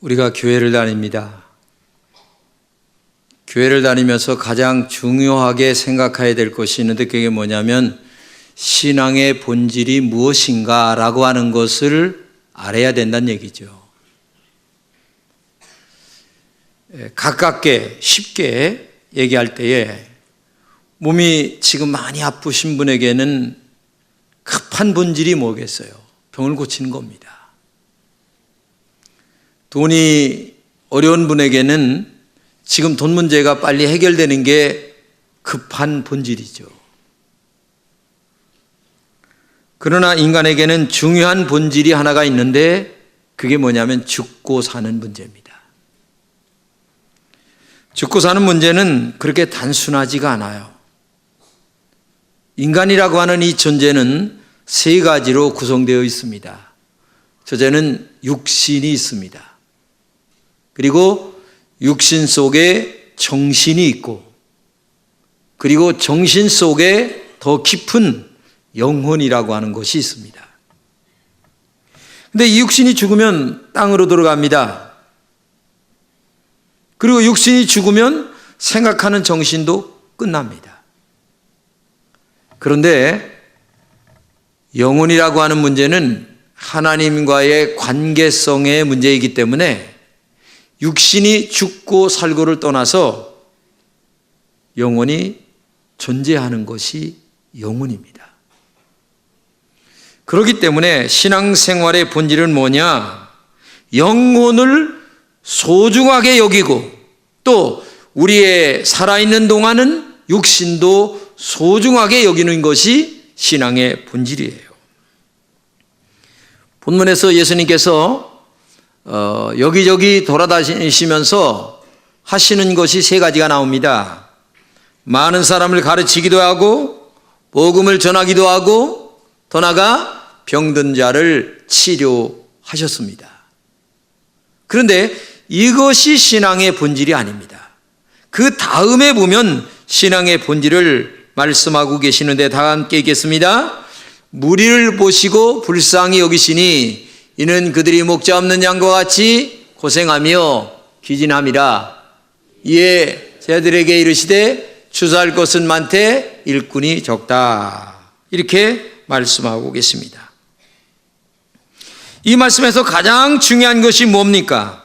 우리가 교회를 다닙니다. 교회를 다니면서 가장 중요하게 생각해야 될 것이 있는데 그게 뭐냐면 신앙의 본질이 무엇인가 라고 하는 것을 알아야 된다는 얘기죠. 가깝게 쉽게 얘기할 때에 몸이 지금 많이 아프신 분에게는 급한 본질이 뭐겠어요? 병을 고치는 겁니다. 돈이 어려운 분에게는 지금 돈 문제가 빨리 해결되는 게 급한 본질이죠. 그러나 인간에게는 중요한 본질이 하나가 있는데 그게 뭐냐면 죽고 사는 문제입니다. 죽고 사는 문제는 그렇게 단순하지가 않아요. 인간이라고 하는 이 존재는 세 가지로 구성되어 있습니다. 첫째는 육신이 있습니다. 그리고 육신 속에 정신이 있고, 그리고 정신 속에 더 깊은 영혼이라고 하는 것이 있습니다. 근데 이 육신이 죽으면 땅으로 들어갑니다. 그리고 육신이 죽으면 생각하는 정신도 끝납니다. 그런데 영혼이라고 하는 문제는 하나님과의 관계성의 문제이기 때문에 육신이 죽고 살고를 떠나서 영혼이 존재하는 것이 영혼입니다. 그렇기 때문에 신앙생활의 본질은 뭐냐? 영혼을 소중하게 여기고 또 우리의 살아있는 동안은 육신도 소중하게 여기는 것이 신앙의 본질이에요. 본문에서 예수님께서 여기저기 돌아다니시면서 하시는 것이 세 가지가 나옵니다. 많은 사람을 가르치기도 하고 복음을 전하기도 하고 더 나아가 병든 자를 치료하셨습니다. 그런데 이것이 신앙의 본질이 아닙니다. 그 다음에 보면 신앙의 본질을 말씀하고 계시는데 다 함께 읽겠습니다. 무리를 보시고 불쌍히 여기시니 이는 그들이 목자 없는 양과 같이 고생하며 기진함이라. 이에 제자들에게 이르시되 추수할 것은 많되 일꾼이 적다. 이렇게 말씀하고 계십니다. 이 말씀에서 가장 중요한 것이 뭡니까?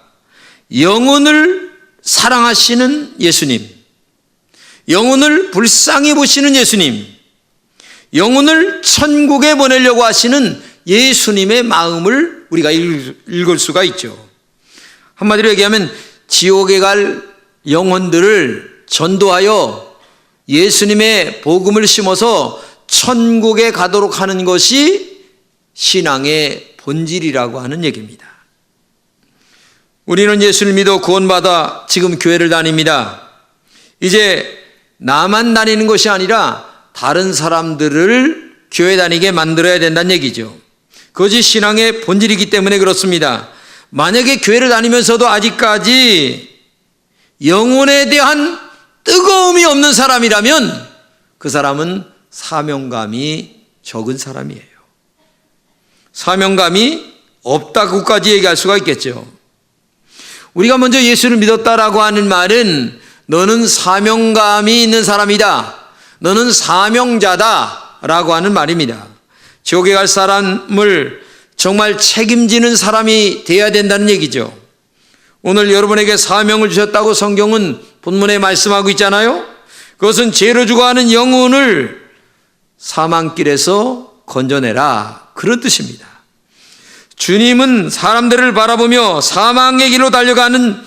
영혼을 사랑하시는 예수님, 영혼을 불쌍히 보시는 예수님, 영혼을 천국에 보내려고 하시는 예수님의 마음을 우리가 읽을 수가 있죠. 한마디로 얘기하면 지옥에 갈 영혼들을 전도하여 예수님의 복음을 심어서 천국에 가도록 하는 것이 신앙의 본질이라고 하는 얘기입니다. 우리는 예수를 믿어 구원받아 지금 교회를 다닙니다. 이제 나만 다니는 것이 아니라 다른 사람들을 교회 다니게 만들어야 된다는 얘기죠. 그것이 신앙의 본질이기 때문에 그렇습니다. 만약에 교회를 다니면서도 아직까지 영혼에 대한 뜨거움이 없는 사람이라면 그 사람은 사명감이 적은 사람이에요. 사명감이 없다고까지 얘기할 수가 있겠죠. 우리가 먼저 예수를 믿었다라고 하는 말은 너는 사명감이 있는 사람이다, 너는 사명자다 라고 하는 말입니다. 지옥에 갈 사람을 정말 책임지는 사람이 돼야 된다는 얘기죠. 오늘 여러분에게 사명을 주셨다고 성경은 본문에 말씀하고 있잖아요. 그것은 죄로 죽어가는 영혼을 사망길에서 건져내라, 그런 뜻입니다. 주님은 사람들을 바라보며 사망의 길로 달려가는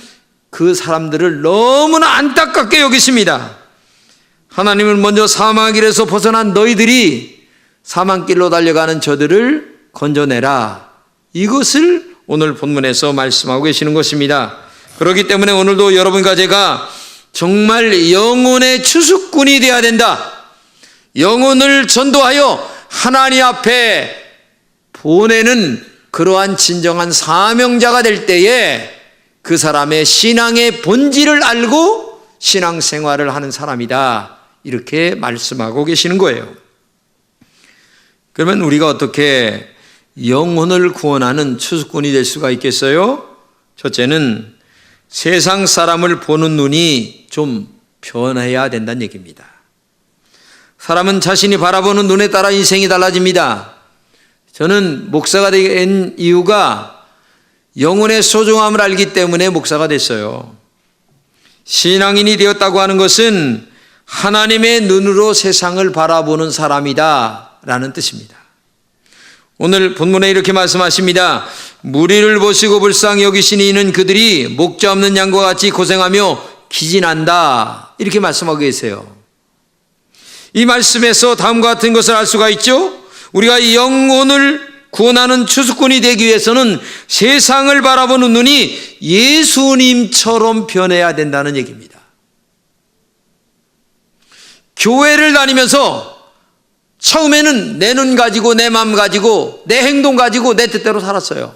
그 사람들을 너무나 안타깝게 여기십니다. 하나님은 먼저 사망의 길에서 벗어난 너희들이 사망길로 달려가는 저들을 건져내라, 이것을 오늘 본문에서 말씀하고 계시는 것입니다. 그렇기 때문에 오늘도 여러분과 제가 정말 영혼의 추수꾼이 되어야 된다. 영혼을 전도하여 하나님 앞에 보내는 그러한 진정한 사명자가 될 때에 그 사람의 신앙의 본질을 알고 신앙생활을 하는 사람이다, 이렇게 말씀하고 계시는 거예요. 그러면 우리가 어떻게 영혼을 구원하는 추수꾼이 될 수가 있겠어요? 첫째는 세상 사람을 보는 눈이 좀 변해야 된다는 얘기입니다. 사람은 자신이 바라보는 눈에 따라 인생이 달라집니다. 저는 목사가 된 이유가 영혼의 소중함을 알기 때문에 목사가 됐어요. 신앙인이 되었다고 하는 것은 하나님의 눈으로 세상을 바라보는 사람이다 라는 뜻입니다. 오늘 본문에 이렇게 말씀하십니다. 무리를 보시고 불쌍히 여기시니 이는 그들이 목자 없는 양과 같이 고생하며 기진한다, 이렇게 말씀하고 계세요. 이 말씀에서 다음과 같은 것을 알 수가 있죠. 우리가 이 영혼을 구원하는 추수꾼이 되기 위해서는 세상을 바라보는 눈이 예수님처럼 변해야 된다는 얘기입니다. 교회를 다니면서 처음에는 내 눈 가지고 내 마음 가지고 내 행동 가지고 내 뜻대로 살았어요.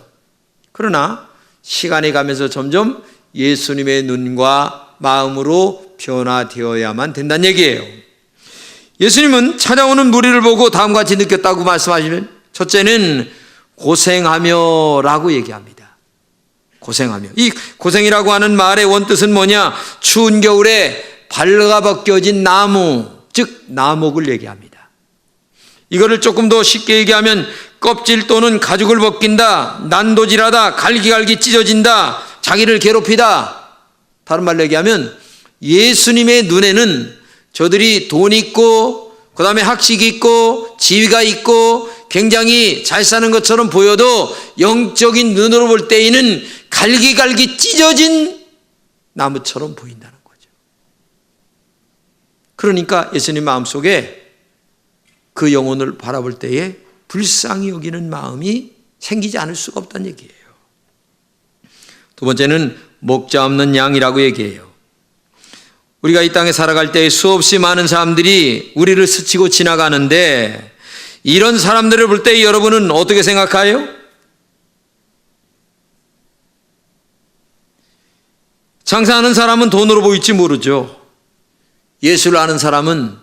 그러나 시간이 가면서 점점 예수님의 눈과 마음으로 변화되어야만 된다는 얘기예요. 예수님은 찾아오는 무리를 보고 다음과 같이 느꼈다고 말씀하시면, 첫째는 고생하며 라고 얘기합니다. 고생하며. 이 고생이라고 하는 말의 원뜻은 뭐냐? 추운 겨울에 발라벗겨진 나무, 즉 나목을 얘기합니다. 이거를 조금 더 쉽게 얘기하면 껍질 또는 가죽을 벗긴다, 난도질하다, 갈기갈기 찢어진다, 자기를 괴롭히다. 다른 말로 얘기하면 예수님의 눈에는 저들이 돈 있고 그 다음에 학식이 있고 지위가 있고 굉장히 잘 사는 것처럼 보여도 영적인 눈으로 볼 때에는 갈기갈기 찢어진 나무처럼 보인다는 거죠. 그러니까 예수님 마음속에 그 영혼을 바라볼 때에 불쌍히 여기는 마음이 생기지 않을 수가 없다는 얘기예요. 두 번째는 목자 없는 양이라고 얘기해요. 우리가 이 땅에 살아갈 때 수없이 많은 사람들이 우리를 스치고 지나가는데, 이런 사람들을 볼 때 여러분은 어떻게 생각해요? 장사하는 사람은 돈으로 보일지 모르죠. 예수를 아는 사람은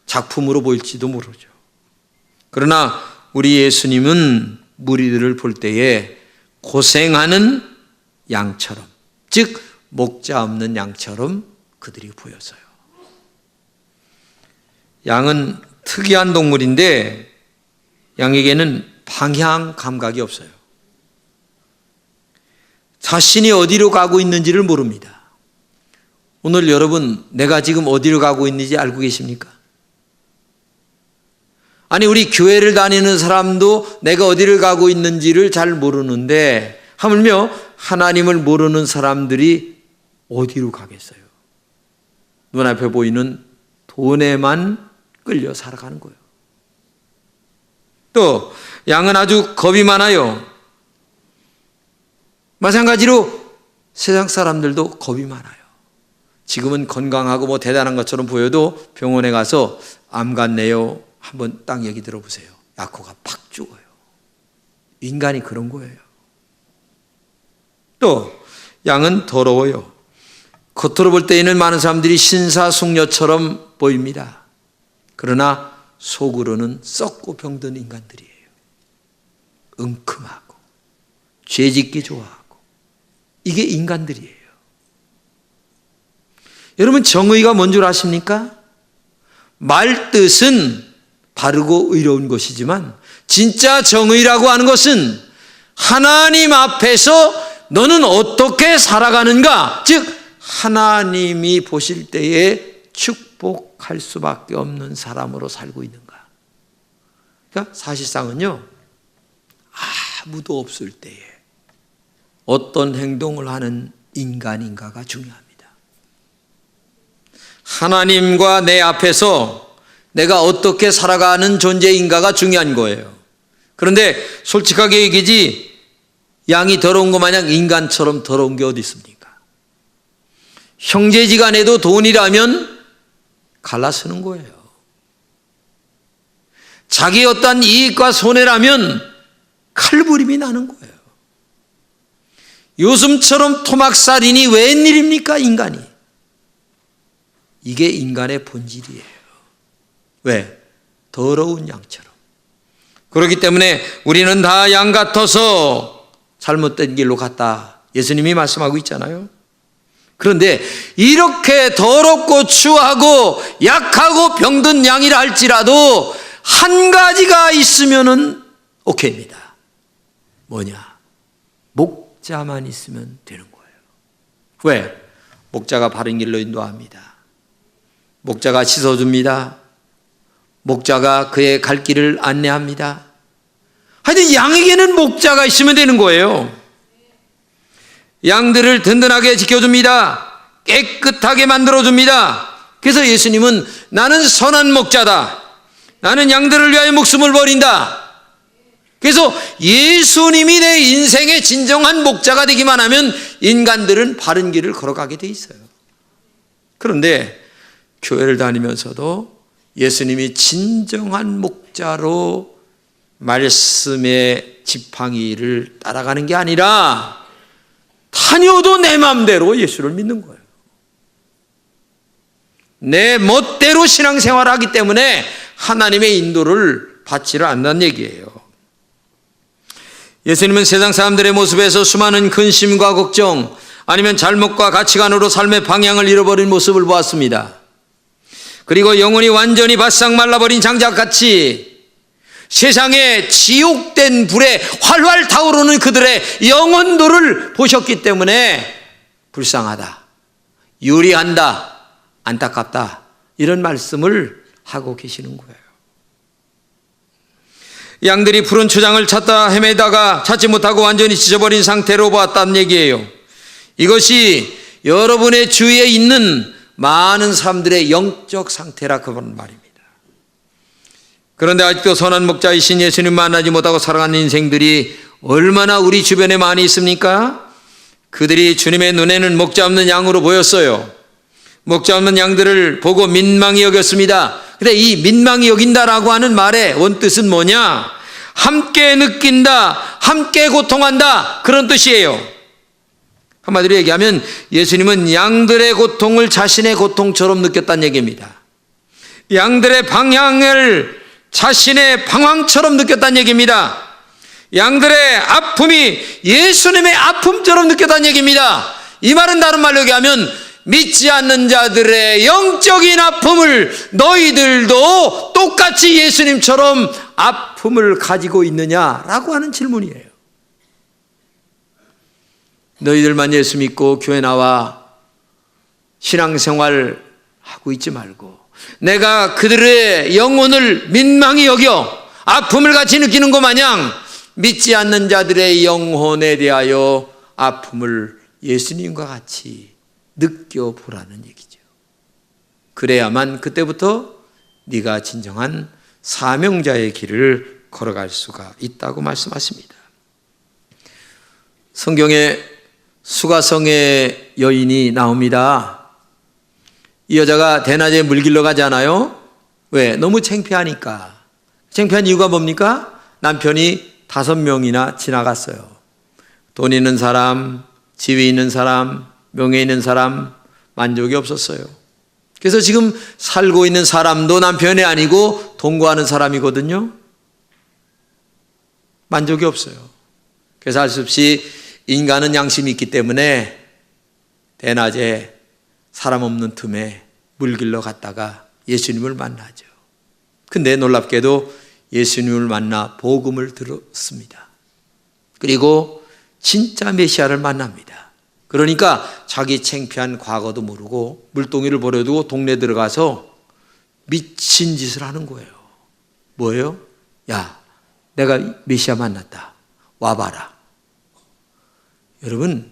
작품으로 보일지도 모르죠. 그러나 우리 예수님은 무리들을 볼 때에 고생하는 양처럼, 즉 목자 없는 양처럼 그들이 보였어요. 양은 특이한 동물인데 양에게는 방향 감각이 없어요. 자신이 어디로 가고 있는지를 모릅니다. 오늘 여러분, 내가 지금 어디로 가고 있는지 알고 계십니까? 아니, 우리 교회를 다니는 사람도 내가 어디를 가고 있는지를 잘 모르는데, 하물며 하나님을 모르는 사람들이 어디로 가겠어요? 눈앞에 보이는 돈에만 끌려 살아가는 거예요. 또 양은 아주 겁이 많아요. 마찬가지로 세상 사람들도 겁이 많아요. 지금은 건강하고 뭐 대단한 것처럼 보여도 병원에 가서 암 같네요, 한번 딱 얘기 들어보세요. 약효가 팍 죽어요. 인간이 그런 거예요. 또 양은 더러워요. 겉으로 볼 때에는 많은 사람들이 신사숙녀처럼 보입니다. 그러나 속으로는 썩고 병든 인간들이에요. 은큼하고 죄짓기 좋아하고, 이게 인간들이에요. 여러분, 정의가 뭔 줄 아십니까? 말뜻은 바르고 의로운 것이지만 진짜 정의라고 하는 것은 하나님 앞에서 너는 어떻게 살아가는가, 즉 하나님이 보실 때에 축복할 수밖에 없는 사람으로 살고 있는가. 그러니까 사실상은요, 아무도 없을 때에 어떤 행동을 하는 인간인가가 중요합니다. 하나님과 내 앞에서 내가 어떻게 살아가는 존재인가가 중요한 거예요. 그런데 솔직하게 얘기지, 양이 더러운 것 마냥 인간처럼 더러운 게 어디 있습니까? 형제지간에도 돈이라면 갈라서는 거예요. 자기 어떤 이익과 손해라면 칼부림이 나는 거예요. 요즘처럼 토막살인이 웬일입니까, 인간이? 이게 인간의 본질이에요. 왜? 더러운 양처럼. 그렇기 때문에 우리는 다 양 같아서 잘못된 길로 갔다 예수님이 말씀하고 있잖아요. 그런데 이렇게 더럽고 추하고 약하고 병든 양이라 할지라도 한 가지가 있으면은 오케이입니다. 뭐냐? 목자만 있으면 되는 거예요. 왜? 목자가 바른 길로 인도합니다. 목자가 씻어줍니다. 목자가 그의 갈 길을 안내합니다. 하여튼 양에게는 목자가 있으면 되는 거예요. 양들을 든든하게 지켜줍니다. 깨끗하게 만들어줍니다. 그래서 예수님은 나는 선한 목자다. 나는 양들을 위하여 목숨을 버린다. 그래서 예수님이 내 인생의 진정한 목자가 되기만 하면 인간들은 바른 길을 걸어가게 돼 있어요. 그런데 교회를 다니면서도 예수님이 진정한 목자로 말씀의 지팡이를 따라가는 게 아니라 다녀도 내 마음대로 예수를 믿는 거예요. 내 멋대로 신앙생활을 하기 때문에 하나님의 인도를 받지를 않는다는 얘기예요. 예수님은 세상 사람들의 모습에서 수많은 근심과 걱정 아니면 잘못과 가치관으로 삶의 방향을 잃어버린 모습을 보았습니다. 그리고 영혼이 완전히 바싹 말라버린 장작같이 세상에 지옥된 불에 활활 타오르는 그들의 영혼들을 보셨기 때문에 불쌍하다, 유리한다, 안타깝다 이런 말씀을 하고 계시는 거예요. 양들이 푸른 초장을 찾다 헤매다가 찾지 못하고 완전히 지쳐버린 상태로 보았다는 얘기예요. 이것이 여러분의 주위에 있는 많은 사람들의 영적 상태라 그런 말입니다. 그런데 아직도 선한 목자이신 예수님 만나지 못하고 살아가는 인생들이 얼마나 우리 주변에 많이 있습니까? 그들이 주님의 눈에는 목자 없는 양으로 보였어요. 목자 없는 양들을 보고 민망히 여겼습니다. 근데 이 민망히 여긴다라고 하는 말의 원뜻은 뭐냐? 함께 느낀다, 함께 고통한다 그런 뜻이에요. 한마디로 얘기하면 예수님은 양들의 고통을 자신의 고통처럼 느꼈다는 얘기입니다. 양들의 방향을 자신의 방황처럼 느꼈다는 얘기입니다. 양들의 아픔이 예수님의 아픔처럼 느꼈다는 얘기입니다. 이 말은 다른 말로 얘기하면 믿지 않는 자들의 영적인 아픔을 너희들도 똑같이 예수님처럼 아픔을 가지고 있느냐라고 하는 질문이에요. 너희들만 예수 믿고 교회 나와 신앙생활 하고 있지 말고 내가 그들의 영혼을 민망히 여겨 아픔을 같이 느끼는 것 마냥 믿지 않는 자들의 영혼에 대하여 아픔을 예수님과 같이 느껴보라는 얘기죠. 그래야만 그때부터 네가 진정한 사명자의 길을 걸어갈 수가 있다고 말씀하십니다. 성경에 수가성의 여인이 나옵니다. 이 여자가 대낮에 물 길러 가잖아요. 왜? 너무 창피하니까. 창피한 이유가 뭡니까? 남편이 5명이나 지나갔어요. 돈 있는 사람, 지위 있는 사람, 명예 있는 사람, 만족이 없었어요. 그래서 지금 살고 있는 사람도 남편이 아니고 동거하는 사람이거든요. 만족이 없어요. 그래서 할 수 없이 인간은 양심이 있기 때문에 대낮에 사람 없는 틈에 물 길러 갔다가 예수님을 만나죠. 근데 놀랍게도 예수님을 만나 복음을 들었습니다. 그리고 진짜 메시아를 만납니다. 그러니까 자기 창피한 과거도 모르고 물동이를 버려두고 동네 들어가서 미친 짓을 하는 거예요. 뭐예요? 야, 내가 메시아 만났다. 와봐라. 여러분,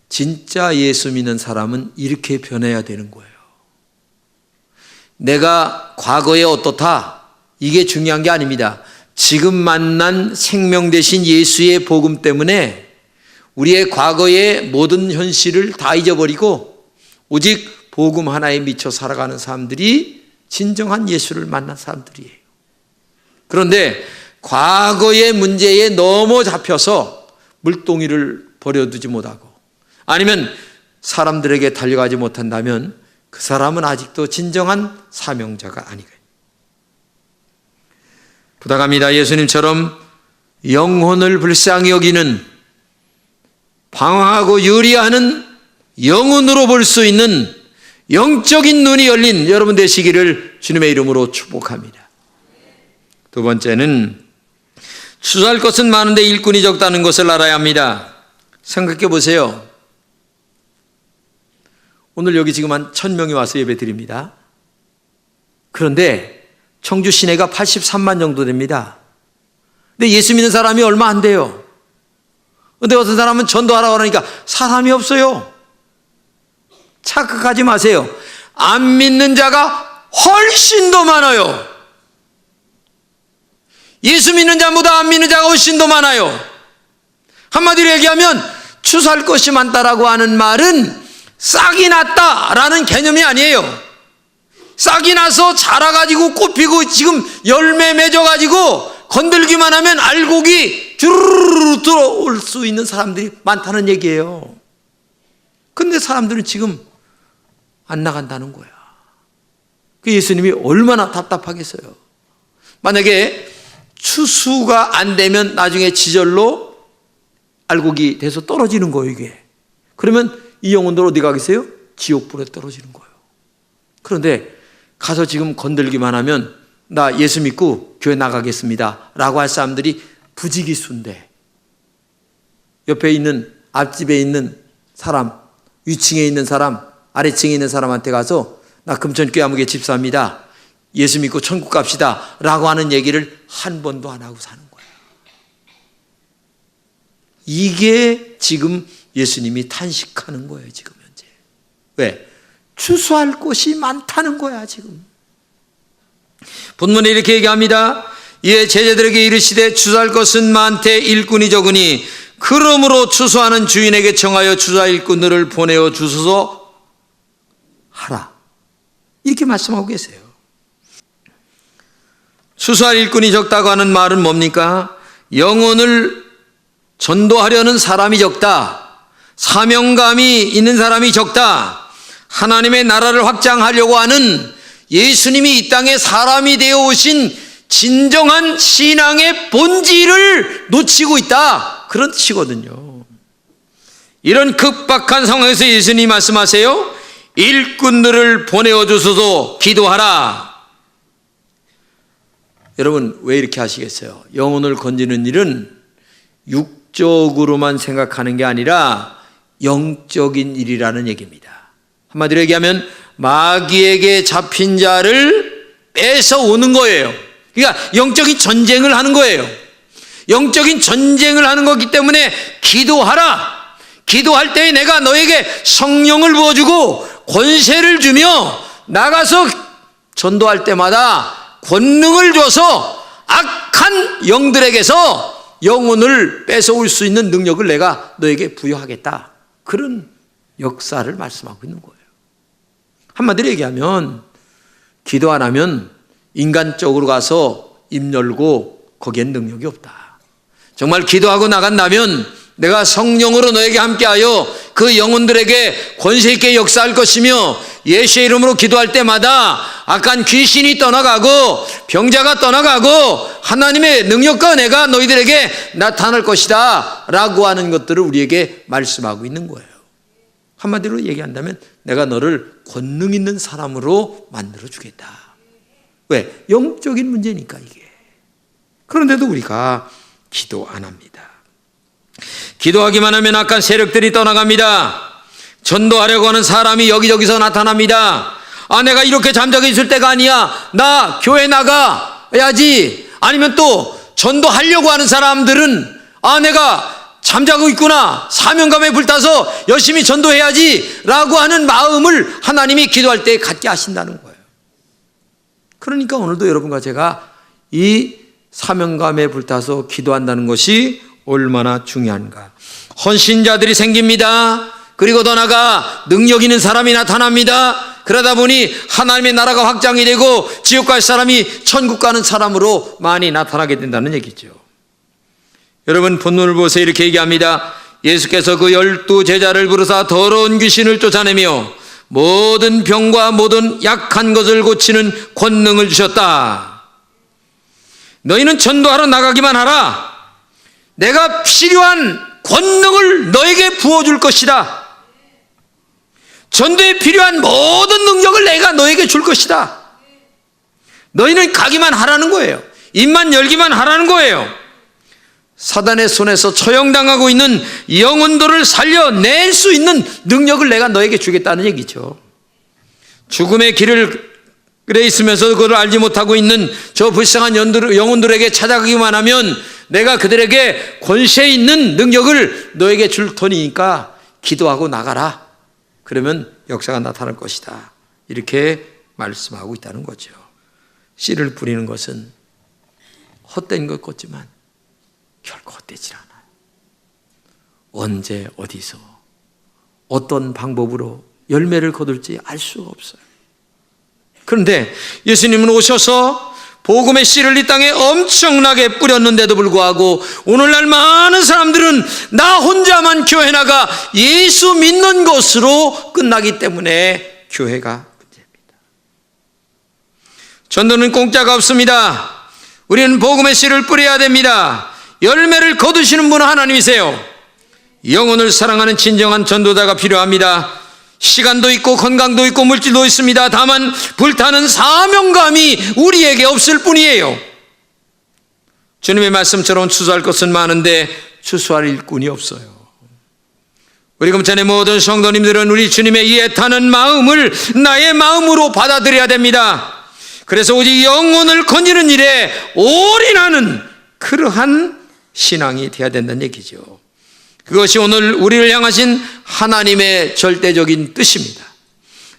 진짜 예수 믿는 사람은 이렇게 변해야 되는 거예요. 내가 과거에 어떻다? 이게 중요한 게 아닙니다. 지금 만난 생명 되신 예수의 복음 때문에 우리의 과거의 모든 현실을 다 잊어버리고 오직 복음 하나에 미쳐 살아가는 사람들이 진정한 예수를 만난 사람들이에요. 그런데 과거의 문제에 너무 잡혀서 물동이를 버려두지 못하고 아니면 사람들에게 달려가지 못한다면 그 사람은 아직도 진정한 사명자가 아니거든요. 부탁합니다. 예수님처럼 영혼을 불쌍히 여기는 방황하고 유리하는 영혼으로 볼 수 있는 영적인 눈이 열린 여러분 되시기를 주님의 이름으로 축복합니다. 두 번째는 추수할 것은 많은데 일꾼이 적다는 것을 알아야 합니다. 생각해 보세요. 오늘 여기 지금 한 1000명이 와서 예배 드립니다. 그런데 청주 시내가 83만 정도 됩니다. 근데 예수 믿는 사람이 얼마 안 돼요. 근데 어떤 사람은 전도하라고 그러니까 사람이 없어요. 착각하지 마세요. 안 믿는 자가 훨씬 더 많아요. 예수 믿는 자보다 안 믿는 자가 훨씬 더 많아요. 한마디로 얘기하면 추수할 것이 많다라고 하는 말은 싹이 났다라는 개념이 아니에요. 싹이 나서 자라가지고 꽃피고 지금 열매 맺어가지고 건들기만 하면 알곡이 주르르 들어올 수 있는 사람들이 많다는 얘기예요. 근데 사람들은 지금 안 나간다는 거야. 그 예수님이 얼마나 답답하겠어요. 만약에 추수가 안 되면 나중에 지절로 알곡이 돼서 떨어지는 거예요, 이게. 그러면 이 영혼들 어디 가겠어요? 지옥불에 떨어지는 거예요. 그런데 가서 지금 건들기만 하면 나 예수 믿고 교회 나가겠습니다 라고 할 사람들이 부지기수인데, 옆에 있는 앞집에 있는 사람, 위층에 있는 사람, 아래층에 있는 사람한테 가서 나 금천교회 아무개 집사입니다, 예수 믿고 천국 갑시다 라고 하는 얘기를 한 번도 안 하고 사는 거예요. 이게 지금 예수님이 탄식하는 거예요, 지금 현재. 왜? 추수할 곳이 많다는 거야, 지금. 본문에 이렇게 얘기합니다. 이에 제자들에게 이르시되 추수할 것은 많되 일꾼이 적으니 그러므로 추수하는 주인에게 청하여 추수할 일꾼들을 보내어 주소서 하라. 이렇게 말씀하고 계세요. 추수할 일꾼이 적다고 하는 말은 뭡니까? 영혼을 전도하려는 사람이 적다. 사명감이 있는 사람이 적다. 하나님의 나라를 확장하려고 하는 예수님이 이 땅에 사람이 되어 오신 진정한 신앙의 본질을 놓치고 있다, 그런 뜻이거든요. 이런 급박한 상황에서 예수님이 말씀하세요. 일꾼들을 보내어 주소서, 기도하라. 여러분 왜 이렇게 하시겠어요? 영혼을 건지는 일은 육적으로만 생각하는 게 아니라 영적인 일이라는 얘기입니다. 한마디로 얘기하면 마귀에게 잡힌 자를 뺏어오는 거예요. 그러니까 영적인 전쟁을 하는 거예요. 영적인 전쟁을 하는 거기 때문에 기도하라. 기도할 때에 내가 너에게 성령을 부어주고 권세를 주며 나가서 전도할 때마다 권능을 줘서 악한 영들에게서 영혼을 뺏어올 수 있는 능력을 내가 너에게 부여하겠다. 그런 역사를 말씀하고 있는 거예요. 한마디로 얘기하면 기도 안 하면 인간적으로 가서 입 열고 거기엔 능력이 없다. 정말 기도하고 나간다면 내가 성령으로 너에게 함께하여 그 영혼들에게 권세 있게 역사할 것이며 예수의 이름으로 기도할 때마다 악한 귀신이 떠나가고 병자가 떠나가고 하나님의 능력과 은혜가 너희들에게 나타날 것이다 라고 하는 것들을 우리에게 말씀하고 있는 거예요. 한마디로 얘기한다면 내가 너를 권능 있는 사람으로 만들어 주겠다. 왜? 영적인 문제니까 이게. 그런데도 우리가 기도 안 합니다. 기도하기만 하면 악한 세력들이 떠나갑니다. 전도하려고 하는 사람이 여기저기서 나타납니다. 아, 내가 이렇게 잠자고 있을 때가 아니야. 나 교회 나가야지. 아니면 또 전도하려고 하는 사람들은 아, 내가 잠자고 있구나. 사명감에 불타서 열심히 전도해야지 라고 하는 마음을 하나님이 기도할 때 갖게 하신다는 거예요. 그러니까 오늘도 여러분과 제가 이 사명감에 불타서 기도한다는 것이 얼마나 중요한가. 헌신자들이 생깁니다. 그리고 더 나아가 능력 있는 사람이 나타납니다. 그러다 보니 하나님의 나라가 확장이 되고 지옥 갈 사람이 천국 가는 사람으로 많이 나타나게 된다는 얘기죠. 여러분 본문을 보세요. 이렇게 얘기합니다. 예수께서 그 12 제자를 부르사 더러운 귀신을 쫓아내며 모든 병과 모든 약한 것을 고치는 권능을 주셨다. 너희는 전도하러 나가기만 하라. 내가 필요한 권능을 너에게 부어줄 것이다. 전도에 필요한 모든 능력을 내가 너에게 줄 것이다. 너희는 가기만 하라는 거예요. 입만 열기만 하라는 거예요. 사단의 손에서 처형당하고 있는 영혼들을 살려낼 수 있는 능력을 내가 너에게 주겠다는 얘기죠. 죽음의 길을 그래 있으면서 그걸 알지 못하고 있는 저 불쌍한 영혼들에게 찾아가기만 하면 내가 그들에게 권세 있는 능력을 너에게 줄 터니까 기도하고 나가라. 그러면 역사가 나타날 것이다. 이렇게 말씀하고 있다는 거죠. 씨를 뿌리는 것은 헛된 것 같지만 결코 헛되지 않아요. 언제 어디서 어떤 방법으로 열매를 거둘지 알 수가 없어요. 그런데 예수님은 오셔서 복음의 씨를 이 땅에 엄청나게 뿌렸는데도 불구하고 오늘날 많은 사람들은 나 혼자만 교회 나가 예수 믿는 것으로 끝나기 때문에 교회가 문제입니다. 전도는 공짜가 없습니다. 우리는 복음의 씨를 뿌려야 됩니다. 열매를 거두시는 분은 하나님이세요. 영혼을 사랑하는 진정한 전도자가 필요합니다. 시간도 있고 건강도 있고 물질도 있습니다. 다만 불타는 사명감이 우리에게 없을 뿐이에요. 주님의 말씀처럼 추수할 것은 많은데 추수할 일꾼이 없어요. 우리 금천의 모든 성도님들은 우리 주님의 이 애타는 마음을 나의 마음으로 받아들여야 됩니다. 그래서 오직 영혼을 건지는 일에 올인하는 그러한 신앙이 되어야 된다는 얘기죠. 그것이 오늘 우리를 향하신 하나님의 절대적인 뜻입니다.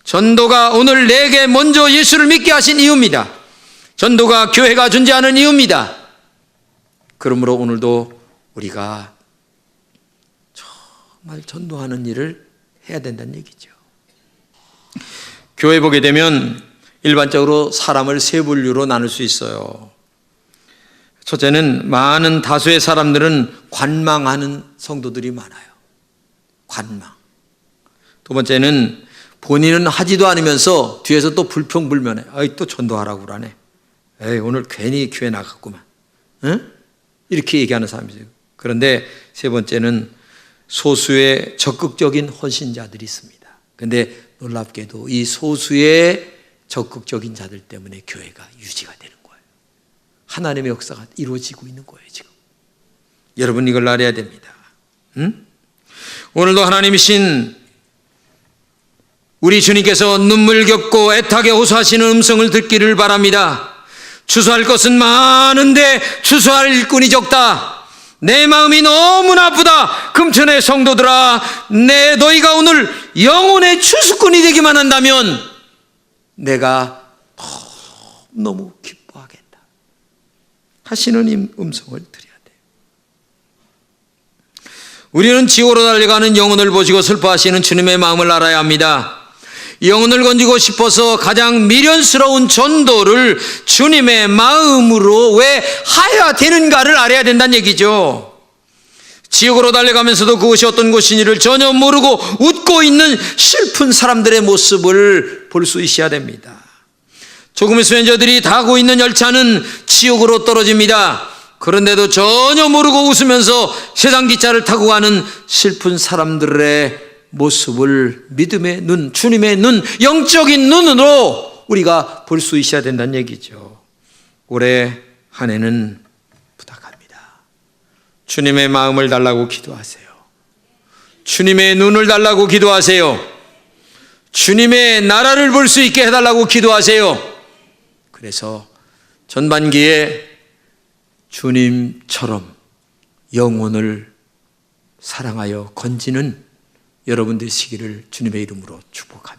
전도가 오늘 내게 먼저 예수를 믿게 하신 이유입니다. 전도가 교회가 존재하는 이유입니다. 그러므로 오늘도 우리가 정말 전도하는 일을 해야 된다는 얘기죠. 교회 보게 되면 일반적으로 사람을 세 분류로 나눌 수 있어요. 첫째는 많은 다수의 사람들은 관망하는 성도들이 많아요. 관망. 두 번째는 본인은 하지도 않으면서 뒤에서 또 불평불만해. 아이, 또 전도하라고 그러네. 에이, 오늘 괜히 교회 나갔구만. 응? 이렇게 얘기하는 사람이죠. 그런데 세 번째는 소수의 적극적인 헌신자들이 있습니다. 그런데 놀랍게도 이 소수의 적극적인 자들 때문에 교회가 유지가 되는 거예요. 하나님의 역사가 이루어지고 있는 거예요, 지금. 여러분 이걸 알아야 됩니다. 응? 오늘도 하나님이신 우리 주님께서 눈물 겪고 애타게 호소하시는 음성을 듣기를 바랍니다. 추수할 것은 많은데 추수할 일꾼이 적다. 내 마음이 너무나 아프다. 금천의 성도들아, 너희가 오늘 영혼의 추수꾼이 되기만 한다면 내가 너무 기뻐하겠다 하시는 음성을 드려야 돼요. 우리는 지옥으로 달려가는 영혼을 보시고 슬퍼하시는 주님의 마음을 알아야 합니다. 영혼을 건지고 싶어서 가장 미련스러운 전도를 주님의 마음으로 왜 하여야 되는가를 알아야 된다는 얘기죠. 지옥으로 달려가면서도 그것이 어떤 곳인지를 전혀 모르고 웃고 있는 슬픈 사람들의 모습을 볼 수 있어야 됩니다. 조금의 수행자들이 타고 있는 열차는 지옥으로 떨어집니다. 그런데도 전혀 모르고 웃으면서 세상 기차를 타고 가는 슬픈 사람들의 모습을 믿음의 눈, 주님의 눈, 영적인 눈으로 우리가 볼 수 있어야 된다는 얘기죠. 올해 한 해는 부탁합니다. 주님의 마음을 달라고 기도하세요. 주님의 눈을 달라고 기도하세요. 주님의 나라를 볼 수 있게 해달라고 기도하세요. 그래서 전반기에 주님처럼 영혼을 사랑하여 건지는 여러분 되시기를 주님의 이름으로 축복합니다.